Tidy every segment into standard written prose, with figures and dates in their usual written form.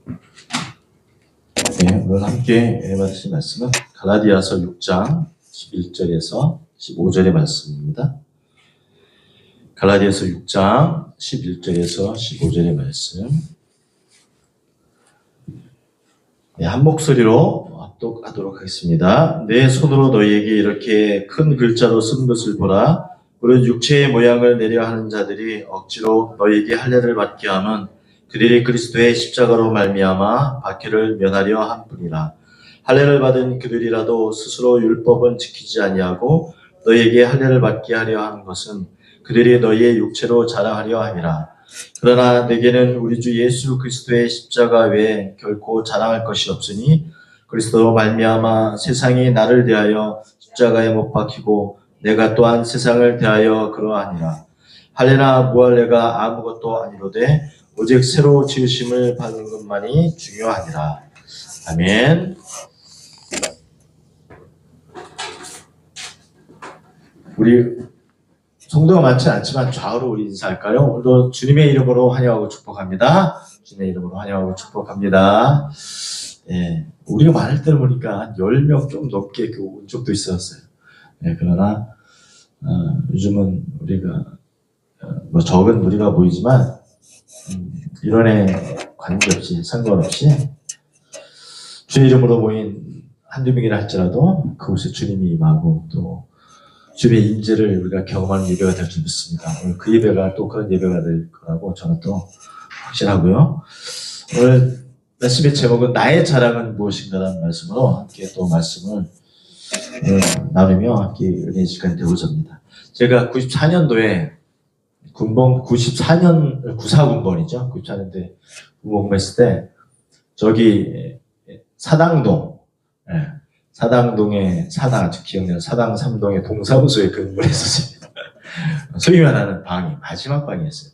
네, 오늘 함께 받으실 말씀은 갈라디아서 6장 11절에서 15절의 말씀입니다. 갈라디아서 6장 11절에서 15절의 말씀. 네, 한 목소리로 합독하도록 하겠습니다. 내 손으로 너희에게 이렇게 큰 글자로 쓴 것을 보라. 무릇 육체의 모양을 내려 하는 자들이 억지로 너희에게 할례를 받게 하면 그들이 그리스도의 십자가로 말미암아 박해를 면하려 함뿐이라. 할례를 받은 그들이라도 스스로 율법은 지키지 아니하고 너희에게 할례를 받게 하려 하는 것은 그들이 너희의 육체로 자랑하려 함이라. 그러나 내게는 우리 주 예수 그리스도의 십자가 외에 결코 자랑할 것이 없으니 그리스도로 말미암아 세상이 나를 대하여 십자가에 못 박히고 내가 또한 세상을 대하여 그러하니라. 할례나 무할례가 아무것도 아니로되 오직 새로 지으심을 받는 것만이 중요하니라. 아멘. 우리 성도가 많지 않지만 좌우로 우리 인사할까요? 오늘도 주님의 이름으로 환영하고 축복합니다. 주님의 이름으로 환영하고 축복합니다. 예, 우리가 많을 때를 보니까 한 10명 좀 넘게 온 적도 있었어요. 예, 그러나 요즘은 우리가 뭐 적은 무리가 보이지만 이론에 관계없이 상관없이 주의 이름으로 모인 한두 명이라 할지라도 그곳에 주님이 임하고 또 주님의 임재를 우리가 경험하는 예배가 될 줄 믿습니다. 오늘 그 예배가 또 그런 예배가 될 거라고 저는 또 확신하고요. 오늘 말씀의 제목은 나의 자랑은 무엇인가라는 말씀으로 함께 또 말씀을 나누며 함께 은혜의 시간이 되고자 제가 94년도에 군봉 94군번이죠. 94년도에 군복무했을 때 저기 사당동, 사당동의 사당 아주 기억나요. 사당 3동의 동사무소에 근무를 했었습니다. 소위 말하는 방이 마지막 방이었어요.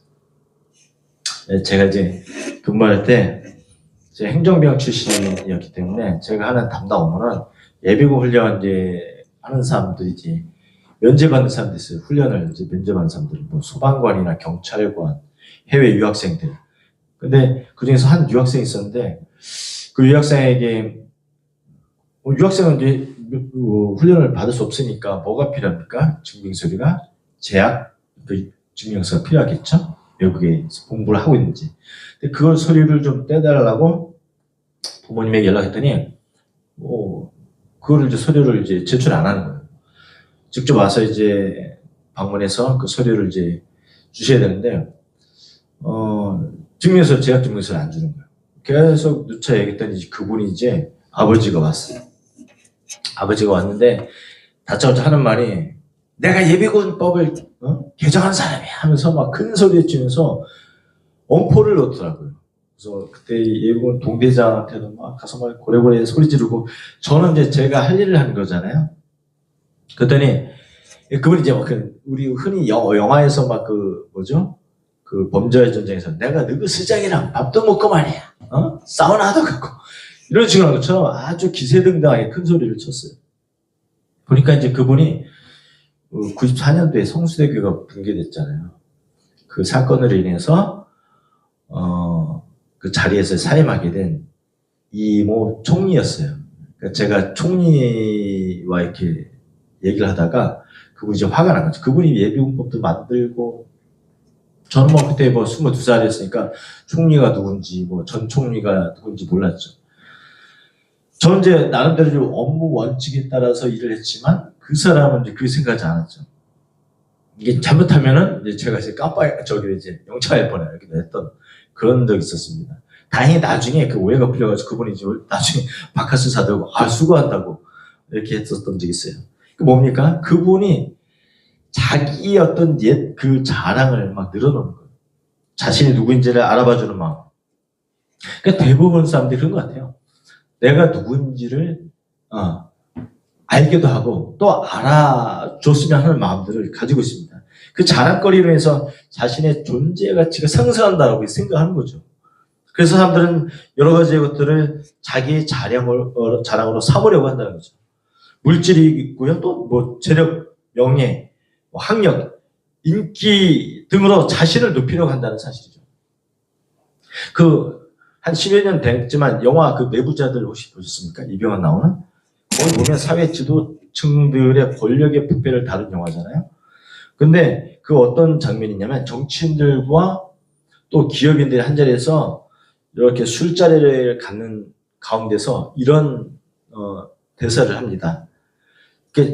제가 이제 근무할 때 제 행정병 출신이었기 때문에 제가 하는 담당 업무는 예비군 훈련 이제 하는 사람들이 이제 면제받는 사람들 있어요. 훈련을 이제 면제받는 사람들, 뭐 소방관이나 경찰관, 해외 유학생들. 근데 그 중에서 한 유학생이 있었는데 그 유학생에게 유학생은 이제 훈련을 받을 수 없으니까 뭐가 필요합니까? 증빙서류가 제약 그 증명서가 필요하겠죠. 외국에서 공부를 하고 있는지. 근데 그걸 서류를 좀 떼달라고 부모님에게 연락했더니 그거를 이제 서류를 이제 제출 안 하는 거예요. 직접 와서 이제 방문해서 그 서류를 이제 주셔야 되는데 증명서 제약 증명서를 안 주는 거예요. 계속 누차 얘기했더니 그분이 이제 아버지가 왔어요. 아버지가 왔는데 다짜고짜 하는 말이 내가 예비군법을 개정한 사람이야 하면서 막 큰 소리 치면서 엄포를 넣더라고요. 그래서 그때 예비군 동대장한테도 막 가서 막 고래고래 소리 지르고 저는 이제 제가 할 일을 한 거잖아요. 그랬더니 그분이 이제 막 우리 흔히 영화에서 막 그 뭐죠? 그 범죄의 전쟁에서 내가 너희 수장이랑 밥도 먹고 말이야. 사우나도 가고 이런 식으로 한 것처럼 아주 기세등등하게 큰 소리를 쳤어요. 보니까 이제 그분이 94년도에 성수대교가 붕괴됐잖아요. 그 사건으로 인해서 그 자리에서 사임하게 된 이모 총리였어요. 그러니까 제가 총리와 이렇게 얘기를 하다가 그분이 이제 화가 난 거죠. 그분이 예비군법도 만들고 저는 뭐 그때 뭐 22살이었으니까 총리가 누군지 뭐 전 총리가 누군지 몰랐죠. 저는 이제 나름대로 좀 업무 원칙에 따라서 일을 했지만 그 사람은 이제 그렇게 생각하지 않았죠. 이게 잘못하면은 이제 제가 이제 이제 영창할 뻔해요. 이렇게 했던 그런 적이 있었습니다. 다행히 나중에 그 오해가 풀려가지고 그분이 이제 나중에 바카스 사들고 수고한다고 이렇게 했었던 적이 있어요. 그 뭡니까? 그분이 자기 어떤 옛 그 자랑을 막 늘어놓는 거예요. 자신이 누구인지를 알아봐주는 마음. 그러니까 대부분 사람들이 그런 것 같아요. 내가 누구인지를 알기도 하고 또 알아줬으면 하는 마음들을 가지고 있습니다. 그 자랑거리로 해서 자신의 존재 가치가 상승한다고 생각하는 거죠. 그래서 사람들은 여러 가지 것들을 자기의 자랑으로 삼으려고 한다는 거죠. 물질이 있고요. 또 뭐 재력, 명예, 학력, 인기 등으로 자신을 높이려고 한다는 사실이죠. 한 10여 년 됐지만 영화 그 내부자들 혹시 보셨습니까? 이병헌 나오는? 거기 보면 사회 지도층들의 권력의 부패를 다룬 영화잖아요. 근데 그 어떤 장면이냐면 정치인들과 또 기업인들이 한자리에서 이렇게 술자리를 갖는 가운데서 이런 대사를 합니다.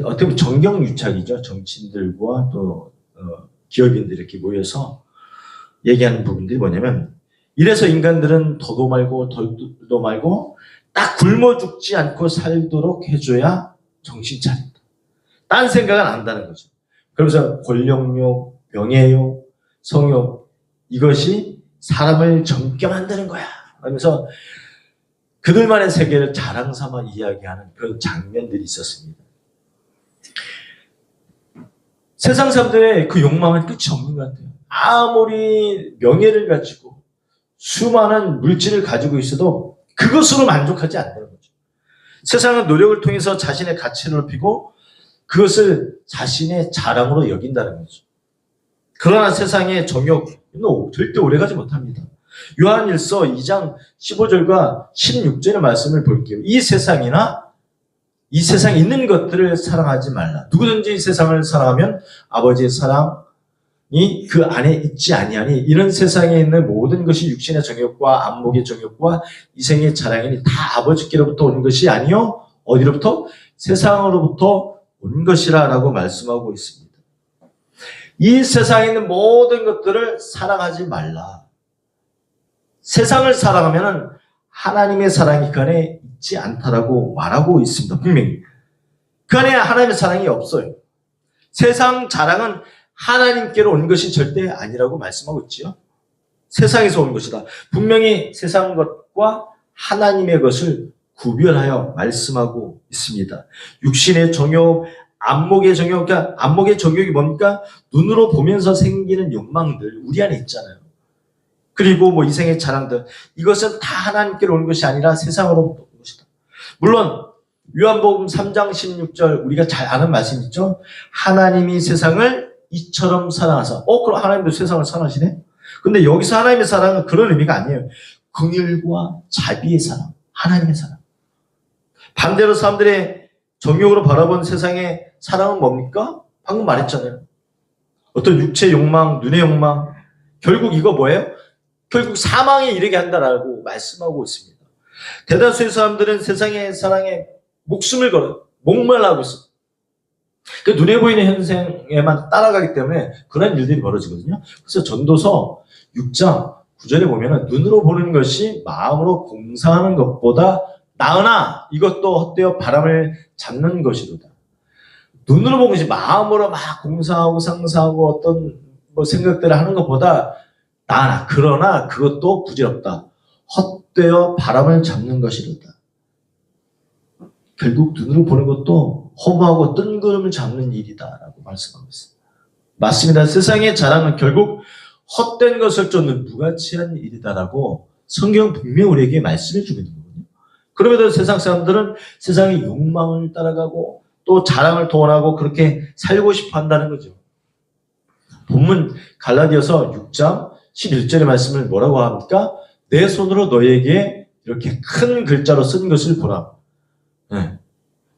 어떻게 보면 정경유착이죠. 정치인들과 또 기업인들이 이렇게 모여서 얘기하는 부분들이 뭐냐면 이래서 인간들은 더도 말고 덜도 말고 딱 굶어 죽지 않고 살도록 해줘야 정신 차린다. 딴 생각은 안 한다는 거죠. 그러면서 권력욕, 명예욕, 성욕 이것이 사람을 젊게 만드는 거야. 그러면서 그들만의 세계를 자랑 삼아 이야기하는 그런 장면들이 있었습니다. 세상 사람들의 그 욕망은 끝이 없는 것 같아요. 아무리 명예를 가지고 수많은 물질을 가지고 있어도 그것으로 만족하지 않는 거죠. 세상은 노력을 통해서 자신의 가치를 높이고 그것을 자신의 자랑으로 여긴다는 거죠. 그러나 세상의 정욕은 절대 오래가지 못합니다. 요한일서 2장 15절과 16절의 말씀을 볼게요. 이 세상이나 이 세상에 있는 것들을 사랑하지 말라. 누구든지 이 세상을 사랑하면 아버지의 사랑이 그 안에 있지 아니하니 이런 세상에 있는 모든 것이 육신의 정욕과 안목의 정욕과 이생의 자랑이니 다 아버지께로부터 온 것이 아니요 어디로부터? 세상으로부터 온 것이라 라고 말씀하고 있습니다. 이 세상에 있는 모든 것들을 사랑하지 말라. 세상을 사랑하면 하나님의 사랑이 그 안에 있지 않다라고 말하고 있습니다. 분명히. 그 안에 하나님의 사랑이 없어요. 세상 자랑은 하나님께로 온 것이 절대 아니라고 말씀하고 있지요. 세상에서 온 것이다. 분명히 세상 것과 하나님의 것을 구별하여 말씀하고 있습니다. 육신의 정욕, 안목의 정욕, 그러니까 안목의 정욕이 뭡니까? 눈으로 보면서 생기는 욕망들 우리 안에 있잖아요. 그리고 뭐 이생의 자랑들 이것은 다 하나님께로 온 것이 아니라 세상으로부터 온 것이다. 물론 요한복음 3장 16절 우리가 잘 아는 말씀 있죠. 하나님이 세상을 이처럼 사랑하사. 그럼 하나님도 세상을 사랑하시네? 근데 여기서 하나님의 사랑은 그런 의미가 아니에요. 긍휼과 자비의 사랑, 하나님의 사랑. 반대로 사람들의 정욕으로 바라본 세상의 사랑은 뭡니까? 방금 말했잖아요. 어떤 육체 욕망, 눈의 욕망. 결국 이거 뭐예요? 결국 사망에 이르게 한다라고 말씀하고 있습니다. 대다수의 사람들은 세상의 사랑에 목숨을 걸어 목말라하고 있어. 그 눈에 보이는 현생에만 따라가기 때문에 그런 일들이 벌어지거든요. 그래서 전도서 6장 9절에 보면은 눈으로 보는 것이 마음으로 공상하는 것보다 나으나 이것도 헛되어 바람을 잡는 것이로다. 눈으로 보는 것이 마음으로 막 공상하고 상상하고 어떤 뭐 생각들을 하는 것보다 나으나 그러나 그것도 부질없다. 헛되어 바람을 잡는 것이로다. 결국 눈으로 보는 것도 허무하고 뜬구름을 잡는 일이다라고 말씀하고 있습니다. 맞습니다. 세상의 자랑은 결국 헛된 것을 쫓는 무가치한 일이다라고 성경 분명히 우리에게 말씀해 주고 있는 거거든요. 그럼에도 세상 사람들은 세상의 욕망을 따라가고 또 자랑을 동원하고 그렇게 살고 싶어 한다는 거죠. 본문 갈라디아서 6장 11절의 말씀을 뭐라고 합니까? 내 손으로 너에게 이렇게 큰 글자로 쓴 것을 보라. 네.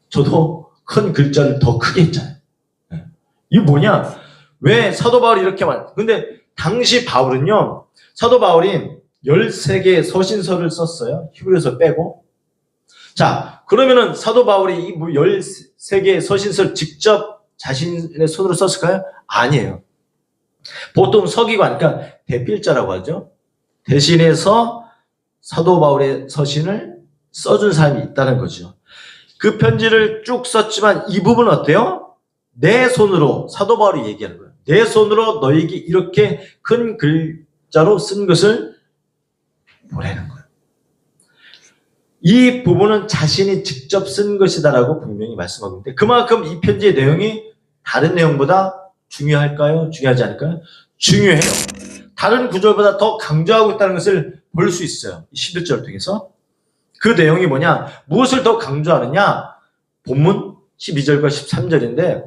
저도 큰 글자를 더 크게 했잖아요. 네. 이게 뭐냐? 왜 사도 바울이 이렇게 근데 당시 바울은요, 사도 바울이 13개의 서신서를 썼어요. 히브리서 빼고. 자, 그러면은 사도 바울이 이 13개의 서신서를 직접 자신의 손으로 썼을까요? 아니에요. 보통 서기관, 그러니까 대필자라고 하죠. 대신해서 사도 바울의 서신을 써준 사람이 있다는 거죠. 그 편지를 쭉 썼지만 이 부분은 어때요? 내 손으로, 사도 바울이 얘기하는 거예요. 내 손으로 너에게 이렇게 큰 글자로 쓴 것을 보내는 거예요. 이 부분은 자신이 직접 쓴 것이다라고 분명히 말씀하고 있는데 그만큼 이 편지의 내용이 다른 내용보다 중요할까요? 중요하지 않을까요? 중요해요. 다른 구절보다 더 강조하고 있다는 것을 볼 수 있어요. 11절을 통해서. 그 내용이 뭐냐? 무엇을 더 강조하느냐? 본문 12절과 13절인데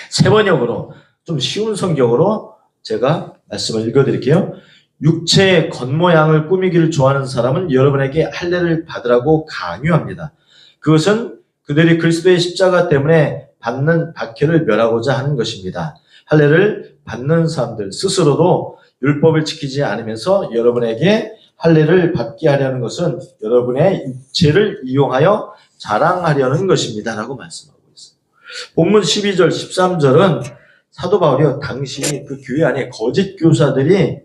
세 번역으로 좀 쉬운 성경으로 제가 말씀을 읽어드릴게요. 육체의 겉모양을 꾸미기를 좋아하는 사람은 여러분에게 할례를 받으라고 강요합니다. 그것은 그들이 그리스도의 십자가 때문에 받는 박해를 멸하고자 하는 것입니다. 할례를 받는 사람들 스스로도 율법을 지키지 않으면서 여러분에게 할례를 받게 하려는 것은 여러분의 육체를 이용하여 자랑하려는 것입니다. 라고 말씀하고 있어요. 본문 12절, 13절은 사도 바울이 당시 그 교회 안에 거짓 교사들이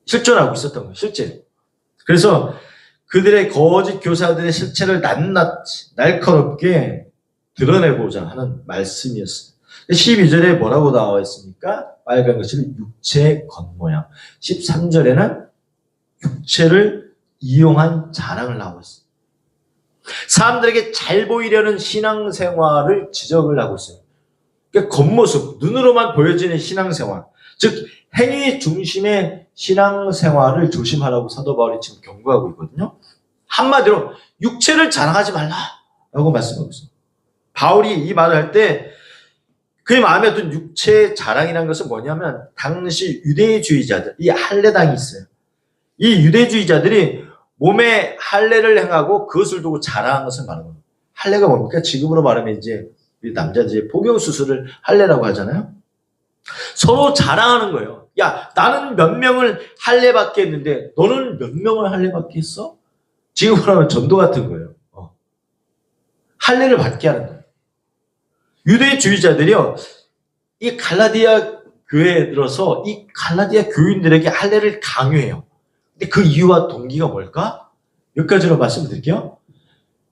실존하고 있었던 거예요. 실제. 그래서 그들의 거짓 교사들의 실체를 날카롭게 드러내고자 하는 말씀이었어요. 12절에 뭐라고 나와 있습니까? 빨간 것이 육체의 겉모양. 13절에는 육체를 이용한 자랑을 하고 있어요. 사람들에게 잘 보이려는 신앙생활을 지적을 하고 있어요. 그러니까 겉모습, 눈으로만 보여지는 신앙생활. 즉 행위 중심의 신앙생활을 조심하라고 사도 바울이 지금 경고하고 있거든요. 한마디로 육체를 자랑하지 말라라고 말씀하고 있어요. 바울이 이 말을 할 때 그의 마음에 든 육체의 자랑이라는 것은 뭐냐면 당시 유대주의자들, 이 할례당이 있어요. 이 유대주의자들이 몸에 할례를 행하고 그것을 두고 자랑한 것을 말하는 거예요. 할례가 뭡니까? 지금으로 말하면 이제 남자들이 복용 수술을 할례라고 하잖아요. 서로 자랑하는 거예요. 야, 나는 몇 명을 할례 받게 했는데 너는 몇 명을 할례 받게 했어? 지금으로 하면 전도 같은 거예요. 할례를 받게 하는 거예요. 유대주의자들이요, 이 갈라디아 교회에 들어서 이 갈라디아 교인들에게 할례를 강요해요. 근데 그 이유와 동기가 뭘까? 몇 가지로 말씀드릴게요.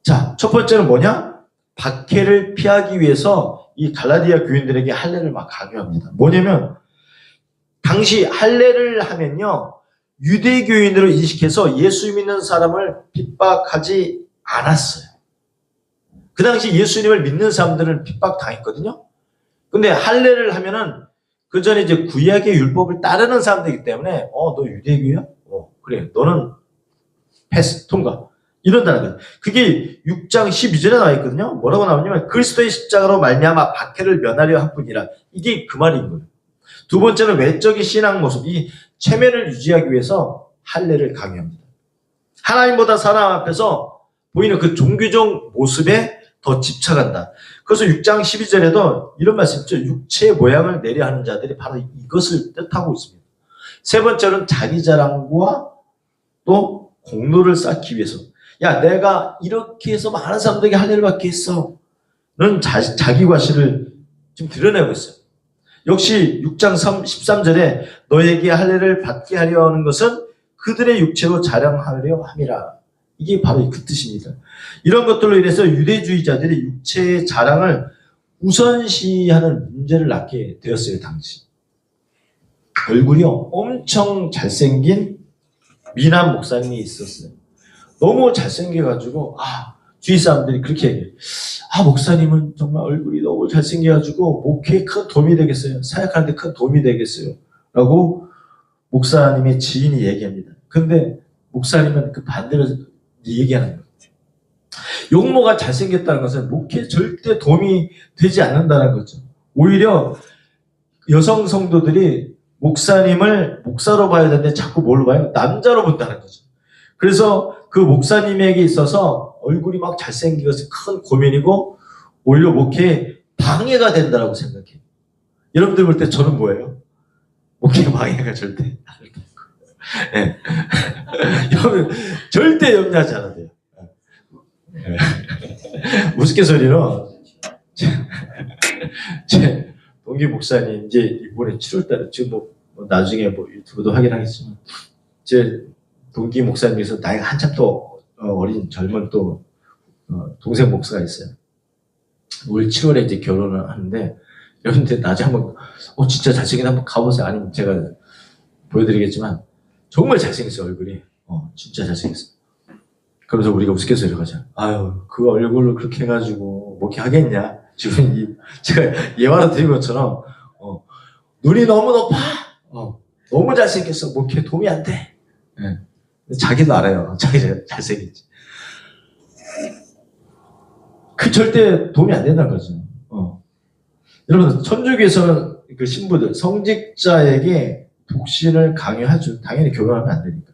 자, 첫 번째는 뭐냐? 박해를 피하기 위해서 이 갈라디아 교인들에게 할례를 막 강요합니다. 뭐냐면 당시 할례를 하면요, 유대교인으로 인식해서 예수 믿는 사람을 핍박하지 않았어요. 그 당시 예수님을 믿는 사람들은 핍박당했거든요. 근데 할례를 하면은 그 전에 이제 구약의 율법을 따르는 사람들이기 때문에 너 유대교야? 그래. 너는 패스 통과. 이런다는 거예요. 그게 6장 12절에 나와 있거든요. 뭐라고 나오냐면 그리스도의 십자가로 말미암아 박해를 면하려 할 뿐이라. 이게 그 말인 거예요. 두 번째는 외적인 신앙 모습, 이 체면을 유지하기 위해서 할례를 강요합니다. 하나님보다 사람 앞에서 보이는 그 종교적 모습에 더 집착한다. 그래서 6장 12절에도 이런 말씀 있죠. 육체의 모양을 내려 하는 자들이 바로 이것을 뜻하고 있습니다. 세 번째는 자기 자랑과 또 공로를 쌓기 위해서. 야, 내가 이렇게 해서 많은 사람들에게 할례를 받게 했어. 는 자기 과시를 지금 드러내고 있어요. 역시 6장 13절에 너에게 할례를 받게 하려 하는 것은 그들의 육체로 자랑하려 함이라. 이게 바로 그 뜻입니다. 이런 것들로 인해서 유대주의자들이 육체의 자랑을 우선시하는 문제를 낳게 되었어요, 당시. 얼굴이요, 엄청 잘생긴 미남 목사님이 있었어요. 너무 잘생겨가지고, 주위 사람들이 그렇게 얘기해요. 목사님은 정말 얼굴이 너무 잘생겨가지고, 목회에 큰 도움이 되겠어요. 사역하는데 큰 도움이 되겠어요. 라고 목사님의 지인이 얘기합니다. 근데 목사님은 그 반대로 얘기하는 거예요. 용모가 잘생겼다는 것은 목회에 절대 도움이 되지 않는다는 거죠. 오히려 여성 성도들이 목사님을 목사로 봐야 되는데 자꾸 뭘로 봐요? 남자로 본다는 거죠. 그래서 그 목사님에게 있어서 얼굴이 막 잘생긴 것은 큰 고민이고 오히려 목회에 방해가 된다고 생각해요. 여러분들 볼 때 저는 뭐예요? 목회 방해가 절대 안 될 거예요. 네. 여러분 절대 염려하지 않아도 돼요. 네. 우스갯소리로 제 동기 목사님 이제 이번에 7월달에 지금 뭐 나중에 뭐 유튜브도 확인하겠지만 제 동기 목사님에서 나이가 한참 또 어린 젊은 또 동생 목사가 있어요. 올 7월에 이제 결혼을 하는데 여러분들 나중에 한번 진짜 잘생긴 한번 가보세요. 아니면 제가 보여드리겠지만 정말 잘생겼어요. 얼굴이 진짜 잘생겼어요. 그러면서 우리가 우스갯소리를 하죠. 아유 그 얼굴을 그렇게 해가지고 뭐 이렇게 하겠냐. 지금 제가 예화로 드린 것처럼 눈이 너무 높아. 너무 잘생겼어. 뭐 이렇게 도움이 안 돼. 네. 자기도 알아요. 자기가 잘생겼지. 그 절대 도움이 안 된다는 거죠. 여러분 천주교에서는 그 신부들 성직자에게 독신을 강요하죠. 당연히 결혼하면 안 되니까.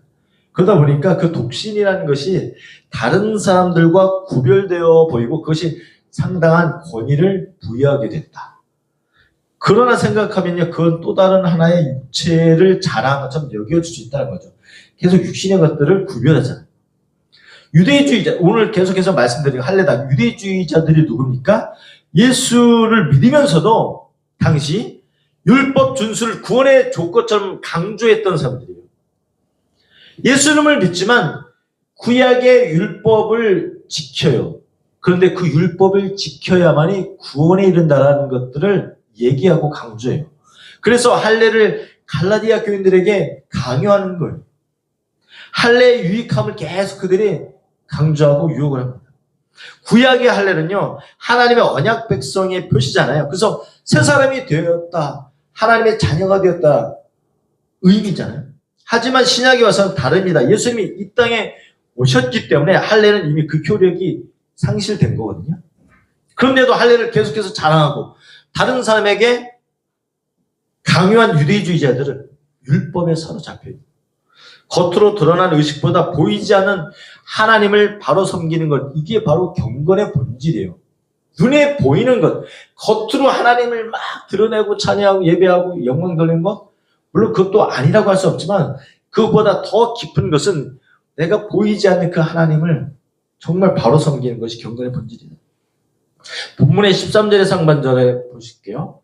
그러다 보니까 그 독신이라는 것이 다른 사람들과 구별되어 보이고 그것이 상당한 권위를 부여하게 됐다. 그러나 생각하면요, 그건 또 다른 하나의 육체를 자랑한 것처럼 여겨질 수 있다는 거죠. 계속 육신의 것들을 구별하잖아요. 유대주의자, 오늘 계속해서 말씀드린 할례다. 유대주의자들이 누굽니까? 예수를 믿으면서도 당시 율법 준수를 구원의 조건처럼 강조했던 사람들이에요. 예수님을 믿지만 구약의 율법을 지켜요. 그런데 그 율법을 지켜야만이 구원에 이른다라는 것들을 얘기하고 강조해요. 그래서 할례를 갈라디아 교인들에게 강요하는 거예요. 할례의 유익함을 계속 그들이 강조하고 유혹을 합니다. 구약의 할례는요, 하나님의 언약 백성의 표시잖아요. 그래서 새 사람이 되었다, 하나님의 자녀가 되었다 의미잖아요. 하지만 신약에 와서는 다릅니다. 예수님이 이 땅에 오셨기 때문에 할례는 이미 그 효력이 상실된 거거든요. 그런데도 할례를 계속해서 자랑하고 다른 사람에게 강요한 유대주의자들은 율법에 사로잡혀요. 겉으로 드러난 의식보다 보이지 않는 하나님을 바로 섬기는 것, 이게 바로 경건의 본질이에요. 눈에 보이는 것, 겉으로 하나님을 막 드러내고 찬양하고 예배하고 영광 돌리는 것, 물론 그것도 아니라고 할 수 없지만 그것보다 더 깊은 것은 내가 보이지 않는 그 하나님을 정말 바로 섬기는 것이 경건의 본질이다. 본문의 13절의 상반절에 보실게요.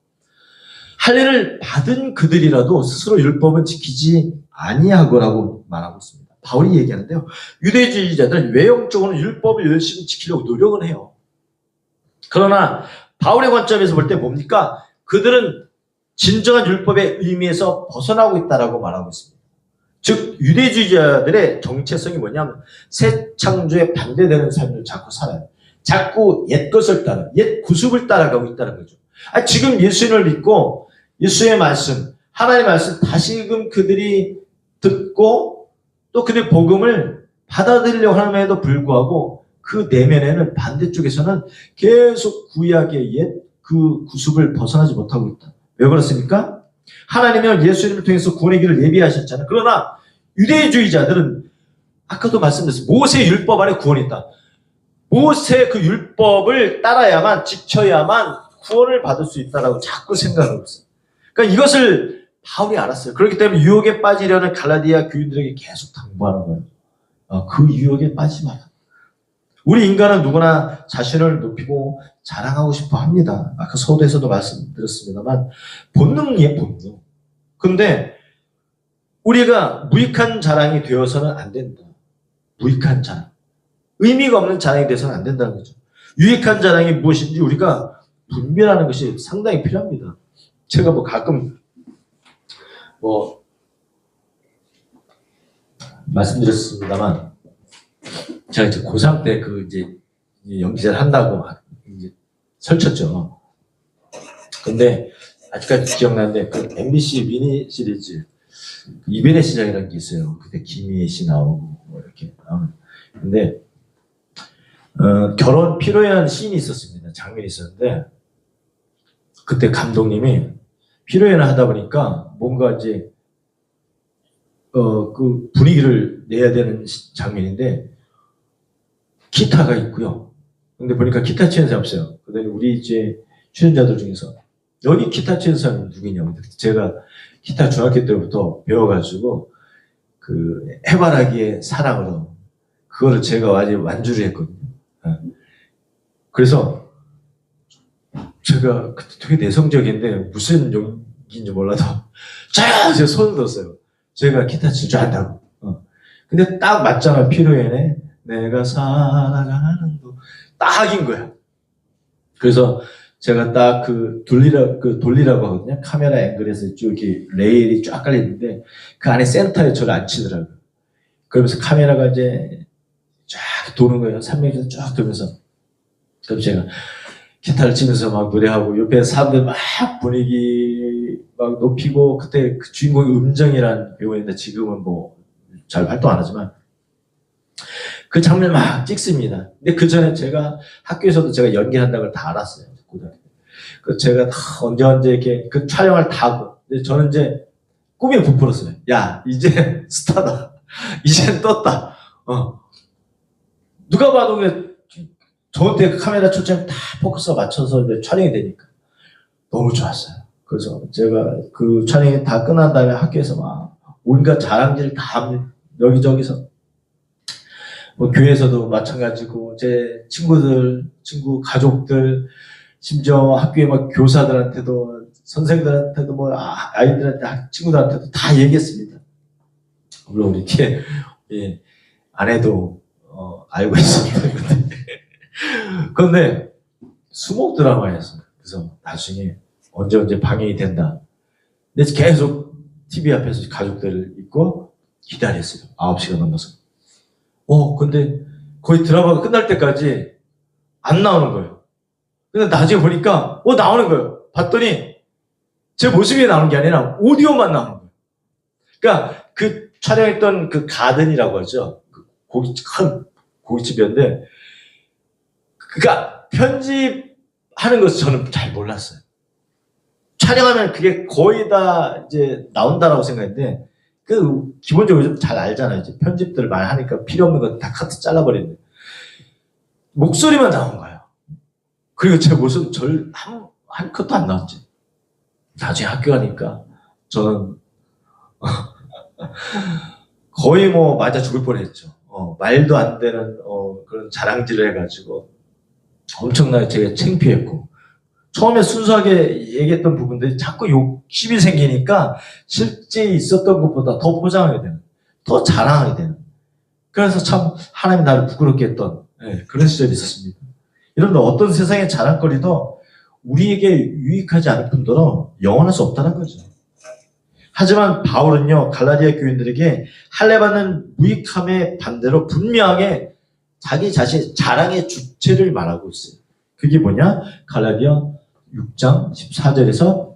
할례를 받은 그들이라도 스스로 율법은 지키지 아니하거라고 말하고 있습니다. 바울이 얘기하는데요. 유대주의자들은 외형적으로는 율법을 열심히 지키려고 노력은 해요. 그러나 바울의 관점에서 볼 때 뭡니까? 그들은 진정한 율법의 의미에서 벗어나고 있다라고 말하고 있습니다. 즉 유대주의자들의 정체성이 뭐냐면 새 창조에 반대되는 삶을 자꾸 살아요. 자꾸 옛 것을 따라, 옛 구습을 따라가고 있다는 거죠. 지금 예수님을 믿고 예수의 말씀, 하나님의 말씀 다시금 그들이 듣고 또 그들의 복음을 받아들이려고 함에도 불구하고 그 내면에는 반대쪽에서는 계속 구약의 옛 그 구습을 벗어나지 못하고 있다. 왜 그렇습니까? 하나님은 예수님을 통해서 구원의 길을 예비하셨잖아요. 그러나 유대주의자들은 아까도 말씀드렸어요. 모세 율법 안에 구원이 있다. 모세 그 율법을 따라야만, 지켜야만 구원을 받을 수 있다라고 자꾸 생각하고 있어요. 그러니까 이것을 바울이 알았어요. 그렇기 때문에 유혹에 빠지려는 갈라디아 교인들에게 계속 당부하는 거예요. 그 유혹에 빠지지 마라. 우리 인간은 누구나 자신을 높이고 자랑하고 싶어 합니다. 아까 서두에서도 말씀드렸습니다만 본능이에요, 본능. 근데 우리가 무익한 자랑이 되어서는 안 된다. 무익한 자랑. 의미가 없는 자랑이 돼서는 안 된다는 거죠. 유익한 자랑이 무엇인지 우리가 분별하는 것이 상당히 필요합니다. 제가 가끔 말씀드렸습니다만 제가 이제 고3 때 이제 연기자를 한다고 이제 설쳤죠. 근데 아직까지 기억나는데 그 MBC 미니 시리즈 이변의 시작이라는 게 있어요. 그때 김희애 씨 나오고 이렇게 나오는. 근데 결혼 피로연 씬이 있었습니다. 장면이 있었는데 그때 감독님이 피로연을 하다 보니까 뭔가 이제 그 분위기를 내야 되는 장면인데 기타가 있고요. 근데 보니까 기타 치는 사람 없어요. 그다음에 우리 이제 출연자들 중에서 여기 기타 치는 사람이 누구냐고. 제가 기타 중학교 때부터 배워가지고 그 해바라기의 사랑으로 그거를 제가 완주를 했거든요. 그래서 제가 그때 되게 내성적인데 무슨 용기인지 몰라도 제가 손을 들었어요. 제가 기타 칠 줄 안다고. 근데 딱 맞잖아. 피로연에 내가 살아가는 도 딱인 거야. 그래서 제가 딱 돌리라고 하거든요. 카메라 앵글에서 쭉 이렇게 레일이 쫙 깔려있는데 그 안에 센터에 저를 앉히더라고요. 그러면서 카메라가 이제 쫙 도는 거예요. 300에서 쫙 돌면서. 그럼 제가 기타를 치면서 막 노래하고 옆에 사람들 막 분위기 막 높이고 그때 그 주인공이 음정이라는 배우였는데 지금은 잘 활동 안 하지만 그 장면을 막 찍습니다. 근데 그 전에 제가 학교에서도 제가 연기한다는 걸 다 알았어요. 고등학교 때. 제가 다 언제 이렇게 그 촬영을 다 하고. 근데 저는 이제 꿈이 부풀었어요. 야, 이제 스타다. 이젠 떴다. 누가 봐도 저한테 카메라 초점 다 포커스 맞춰서 촬영이 되니까 너무 좋았어요. 그래서 제가 그 촬영이 다 끝난 다음에 학교에서 막 온갖 자랑질 다 여기저기서 뭐 교회에서도 마찬가지고 제 친구 가족들 심지어 학교에 막 교사들한테도 선생들한테도 뭐 아이들한테 친구들한테도 다 얘기했습니다. 물론 우리 뒤에 아내도 알고 있었는데 그런데 수목 드라마였어요. 그래서 나중에 언제 방영이 된다. 근데 계속 TV 앞에서 가족들을 있고 기다렸어요. 9시가 넘어서. 근데 거의 드라마가 끝날 때까지 안 나오는 거예요. 근데 나중에 보니까 나오는 거예요. 봤더니 제 모습이 나오는 게 아니라 오디오만 나오는 거예요. 그러니까 그 촬영했던 그 가든이라고 하죠. 큰 고깃집이었는데 그러니까 편집하는 것을 저는 잘 몰랐어요. 촬영하면 그게 거의 다 이제 나온다라고 생각했는데 기본적으로 좀 잘 알잖아요. 이제 편집들 많이 하니까 필요 없는 거 다 카트 잘라버리는데 목소리만 나온 거예요. 그리고 제 모습 한 컷도 안 나왔지. 나중에 학교 가니까 저는 거의 뭐 맞아 죽을 뻔했죠. 말도 안 되는 그런 자랑질을 해가지고 엄청나게 제가 창피했고 처음에 순수하게 얘기했던 부분들이 자꾸 욕심이 생기니까 실제 있었던 것보다 더 포장하게 되는, 더 자랑하게 되는. 그래서 참 하나님이 나를 부끄럽게 했던 그런 시절이 있었습니다. 여러분들 어떤 세상의 자랑거리도 우리에게 유익하지 않을 뿐더러 영원할 수 없다는 거죠. 하지만 바울은요 갈라디아 교인들에게 할례받는 무익함의 반대로 분명하게 자기 자신의 자랑의 주체를 말하고 있어요. 그게 뭐냐? 갈라디아 6장 14절에서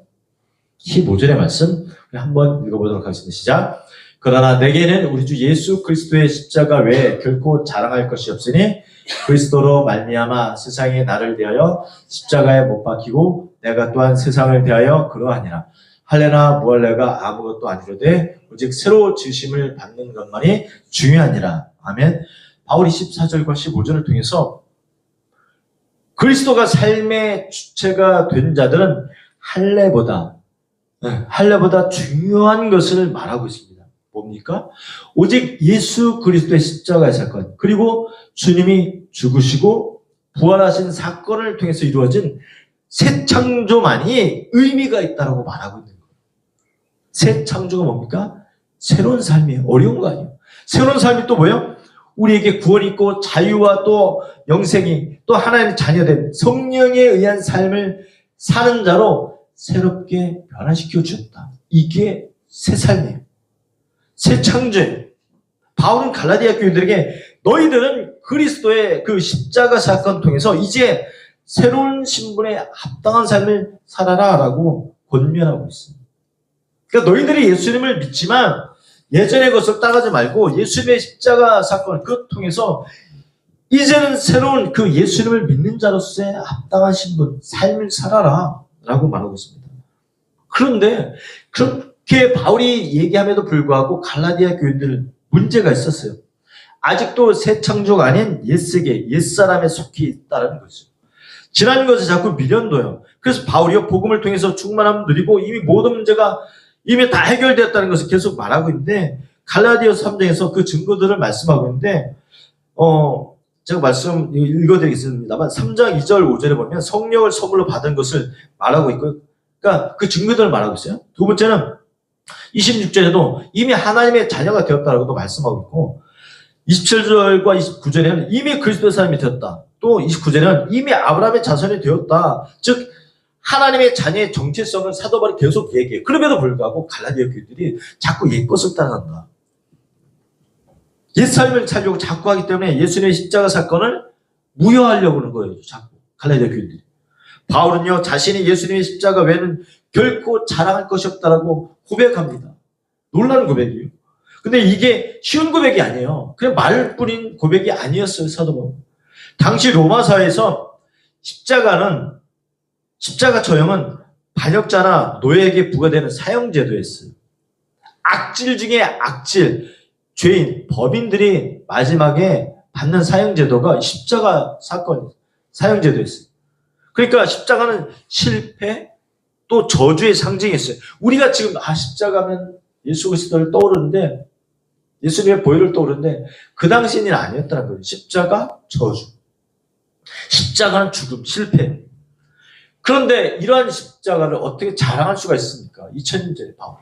15절의 말씀 한번 읽어보도록 하겠습니다. 시작. 그러나 내게는 우리 주 예수 그리스도의 십자가 외에 결코 자랑할 것이 없으니 그리스도로 말미암아 세상이 나를 대하여 십자가에 못 박히고 내가 또한 세상을 대하여 그러하니라. 할례나 무할례가 아무것도 아니로되 오직 새로 지으심을 받는 것만이 중요하니라. 아멘. 바울이 14절과 15절을 통해서 그리스도가 삶의 주체가 된 자들은 할례보다 중요한 것을 말하고 있습니다. 뭡니까? 오직 예수 그리스도의 십자가의 사건, 그리고 주님이 죽으시고 부활하신 사건을 통해서 이루어진 새 창조만이 의미가 있다고 말하고 있는 거예요. 새 창조가 뭡니까? 새로운 삶이에요. 어려운 거 아니에요. 새로운 삶이 또 뭐예요? 우리에게 구원이 있고 자유와 또 영생이 또 하나님의 자녀된 성령에 의한 삶을 사는 자로 새롭게 변화시켜 주셨다. 이게 새 삶이에요. 새 창조예요. 바울은 갈라디아 교인들에게 너희들은 그리스도의 그 십자가 사건 통해서 이제 새로운 신분에 합당한 삶을 살아라 라고 권면하고 있습니다. 그러니까 너희들이 예수님을 믿지만 예전의 것을 따라가지 말고 예수님의 십자가 사건을 그것 통해서 이제는 새로운 그 예수님을 믿는 자로서의 합당한 신분, 삶을 살아라 라고 말하고 있습니다. 그런데 그렇게 바울이 얘기함에도 불구하고 갈라디아 교인들 문제가 있었어요. 아직도 새 창조가 아닌 옛세계, 옛사람에 속해 있다는 거죠. 지난 것을 자꾸 미련둬요. 그래서 바울이요 복음을 통해서 충만함을 누리고 이미 모든 문제가 이미 다 해결되었다는 것을 계속 말하고 있는데 갈라디아서 3장에서 그 증거들을 말씀하고 있는데 제가 말씀 읽어드리겠습니다만 3장 2절 5절에 보면 성령을 선물로 받은 것을 말하고 있고요. 그러니까 그 증거들을 말하고 있어요. 두 번째는 26절에도 이미 하나님의 자녀가 되었다라고도 말씀하고 있고 27절과 29절에는 이미 그리스도의 사람이 되었다. 또 29절에는 이미 아브라함의 자손이 되었다. 즉 하나님의 자녀의 정체성을 사도 바울이 계속 얘기해요. 그럼에도 불구하고 갈라디아 교인들이 자꾸 옛 것을 따라간다. 옛 삶을 살려고 자꾸 하기 때문에 예수님의 십자가 사건을 무효하려고 하는 거예요. 자꾸 갈라디아 교인들이. 바울은요 자신이 예수님의 십자가 외에는 결코 자랑할 것이 없다라고 고백합니다. 놀라운 고백이에요. 근데 이게 쉬운 고백이 아니에요. 그냥 말뿐인 고백이 아니었어요. 사도 바울. 당시 로마 사회에서 십자가 처형은 반역자나 노예에게 부과되는 사형제도였어요. 악질 중에 악질, 죄인, 법인들이 마지막에 받는 사형제도가 십자가 사건, 사형제도였어요. 그러니까 십자가는 실패, 또 저주의 상징이었어요. 우리가 지금 십자가면 예수 그리스도를 떠오르는데, 예수님의 보혈을 떠오르는데 그 당시는 아니었다는 거예요. 십자가, 저주. 십자가는 죽음, 실패. 그런데 이러한 십자가를 어떻게 자랑할 수가 있습니까? 2000년 전에 바울.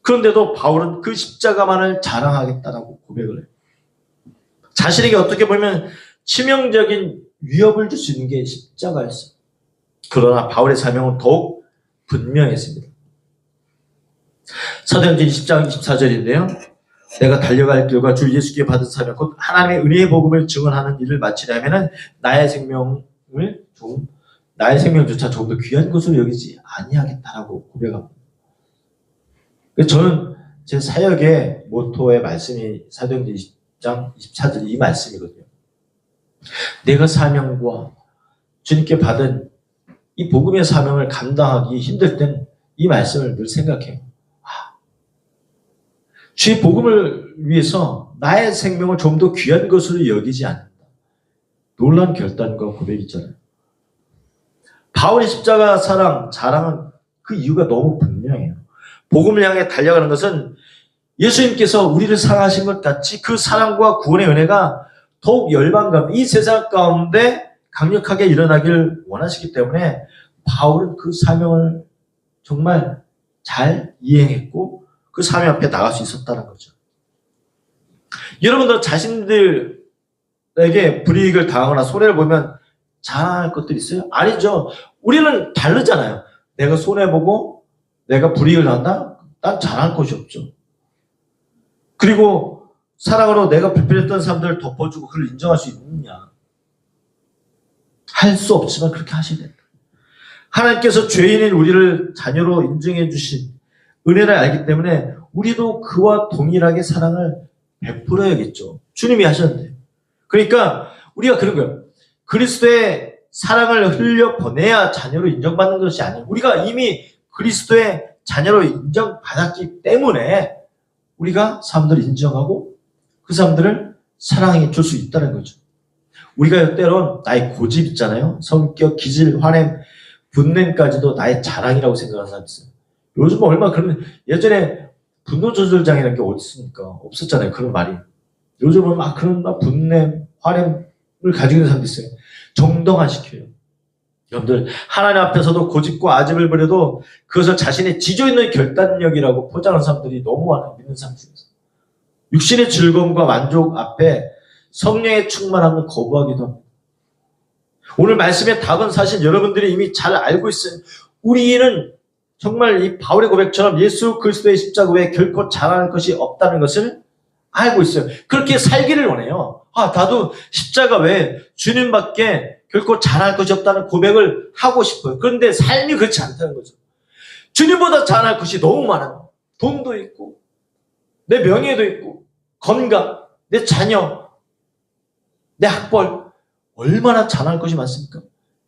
그런데도 바울은 그 십자가만을 자랑하겠다라고 고백을 해요. 자신에게 어떻게 보면 치명적인 위협을 줄 수 있는 게 십자가였어요. 그러나 바울의 사명은 더욱 분명했습니다. 사도행전 20장 24절인데요. 내가 달려갈 길과 주 예수께 받은 사명 곧 하나님의 은혜의 복음을 증언하는 일을 마치려면은 나의 생명조차 조금 더 귀한 것으로 여기지 아니하겠다라고 고백합니다. 저는 제 사역의 모토의 말씀이 사도행전 20장 24절 이 말씀이거든요. 내가 사명과 주님께 받은 이 복음의 사명을 감당하기 힘들 땐 이 말씀을 늘 생각해요. 주의 복음을 위해서 나의 생명을 좀 더 귀한 것으로 여기지 않는다. 놀라운 결단과 고백이 있잖아요. 바울의 십자가 사랑, 자랑은 그 이유가 너무 분명해요. 복음을 향해 달려가는 것은 예수님께서 우리를 사랑하신 것 같이 그 사랑과 구원의 은혜가 더욱 열방감, 이 세상 가운데 강력하게 일어나길 원하시기 때문에 바울은 그 사명을 정말 잘 이행했고 그 사명 앞에 나갈 수 있었다는 거죠. 여러분도 자신들에게 불이익을 당하거나 손해를 보면 자랑할 것들이 있어요? 아니죠. 우리는 다르잖아요. 내가 손해보고 내가 불이익을 당한다? 난 자랑할 것이 없죠. 그리고 사랑으로 내가 불편했던 사람들을 덮어주고 그걸 인정할 수 있느냐? 할 수 없지만 그렇게 하셔야 된다. 하나님께서 죄인인 우리를 자녀로 인정해 주신 은혜를 알기 때문에 우리도 그와 동일하게 사랑을 베풀어야겠죠. 주님이 하셨는데. 그러니까 우리가 그런 거예요. 그리스도의 사랑을 흘려보내야 자녀로 인정받는 것이 아니에요. 우리가 이미 그리스도의 자녀로 인정받았기 때문에 우리가 사람들을 인정하고 그 사람들을 사랑해 줄 수 있다는 거죠. 우리가 때론 나의 고집 있잖아요. 성격, 기질, 화냄, 분냄까지도 나의 자랑이라고 생각하는 사람이 있어요. 요즘은 얼마나 그러면 예전에 분노 조절 장애라는 게 어디 있습니까? 없었잖아요. 그런 말이. 요즘은 막 그런 분냄, 화냄을 가지고 있는 사람도 있어요. 정당화시켜요. 여러분들 하나님 앞에서도 고집과 아집을 부려도 그것을 자신의 지조 있는 결단력이라고 포장하는 사람들이 너무 많아요. 믿는 사람 중에서. 육신의 즐거움과 만족 앞에 성령의 충만함을 거부하기도 합니다. 오늘 말씀의 답은 사실 여러분들이 이미 잘 알고 있어요. 우리는 정말 이 바울의 고백처럼 예수 그리스도의 십자가 외에 결코 자랑할 것이 없다는 것을 알고 있어요. 그렇게 살기를 원해요. 나도 십자가 외에 주님밖에 결코 자랑할 것이 없다는 고백을 하고 싶어요. 그런데 삶이 그렇지 않다는 거죠. 주님보다 자랑할 것이 너무 많아요. 돈도 있고 내 명예도 있고 건강, 내 자녀, 내 학벌 얼마나 자랑할 것이 많습니까?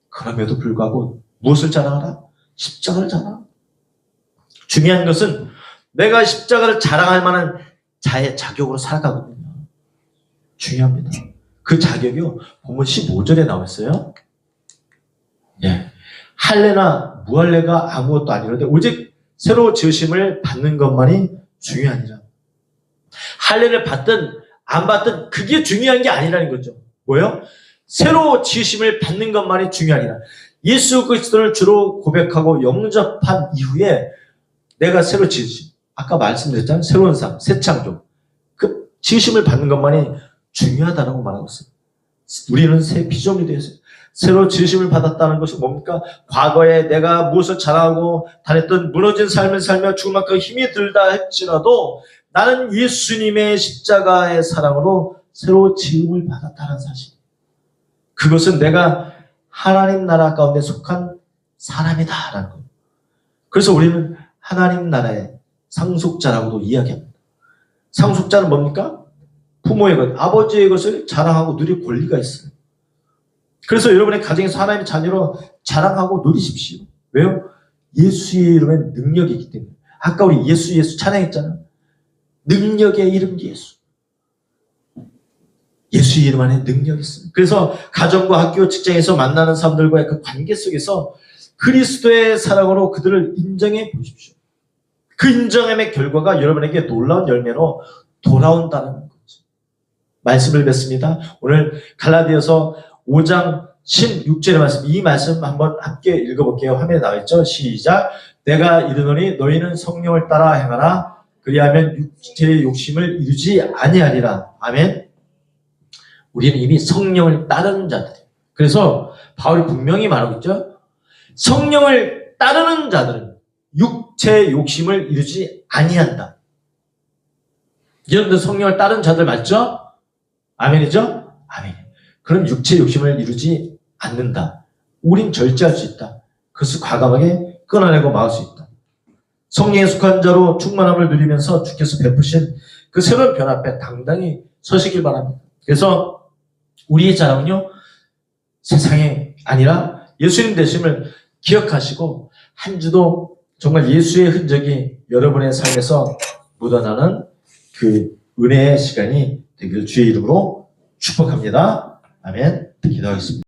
그럼에도 불구하고 무엇을 자랑하라? 십자가를 자랑하라. 중요한 것은 내가 십자가를 자랑할 만한 자의 자격으로 살아가거든요. 중요합니다. 그 자격이요. 본문 15절에 나와 있어요. 예. 할례나 무할례가 아무것도 아니로되 오직 새로 지으심을 받는 것만이 중요하니라. 할례를 받든 안 받든 그게 중요한 게 아니라는 거죠. 뭐예요? 새로 지으심을 받는 것만이 중요하니라. 예수 그리스도를 주로 고백하고 영접한 이후에 내가 새로 지으심, 아까 말씀드렸잖아요. 새로운 삶, 새 창조. 그 지으심을 받는 것만이 중요하다고 말하고 있어요. 우리는 새 피조물이 되었어요. 새로 지으심을 받았다는 것이 뭡니까? 과거에 내가 무엇을 자랑하고 다녔던 무너진 삶을 살며 죽을 만큼 힘이 들다 할지라도 나는 예수님의 십자가의 사랑으로 새로 지음을 받았다는 사실. 그것은 내가 하나님 나라 가운데 속한 사람이다라는 거예요. 그래서 우리는 하나님 나라의 상속자라고도 이야기합니다. 상속자는 뭡니까? 부모의 것, 아버지의 것을 자랑하고 누릴 권리가 있어요. 그래서 여러분의 가정에서 하나님의 자녀로 자랑하고 누리십시오. 왜요? 예수의 이름에 능력이 있기 때문에. 아까 우리 예수 찬양했잖아요. 능력의 이름 예수. 예수의 이름 안에 능력이 있습니다. 그래서 가정과 학교, 직장에서 만나는 사람들과의 그 관계 속에서 그리스도의 사랑으로 그들을 인정해 보십시오. 그 인정함의 결과가 여러분에게 놀라운 열매로 돌아온다는 거죠. 말씀을 뵙습니다. 오늘 갈라디아서 5장 16절의 말씀, 이 말씀 한번 함께 읽어볼게요. 화면에 나와 있죠? 시작. 내가 이르노니 너희는 성령을 따라 행하라. 그리하면 육체의 욕심을 이루지 아니하리라. 아멘. 우리는 이미 성령을 따르는 자들이에요. 그래서 바울이 분명히 말하고 있죠. 성령을 따르는 자들은 육체의 욕심을 이루지 아니한다. 여러분들 성령을 따르는 자들 맞죠? 아멘이죠? 아멘. 그럼 육체의 욕심을 이루지 않는다. 우린 절제할 수 있다. 그것을 과감하게 끊어내고 막을 수 있다. 성령에 속한 자로 충만함을 누리면서 주께서 베푸신 그 새로운 변화 앞에 당당히 서시길 바랍니다. 그래서 우리의 자랑은요, 세상에 아니라 예수님 되심을 기억하시고 한 주도 정말 예수의 흔적이 여러분의 삶에서 묻어나는 그 은혜의 시간이 되기를 주의 이름으로 축복합니다. 아멘. 기도하겠습니다.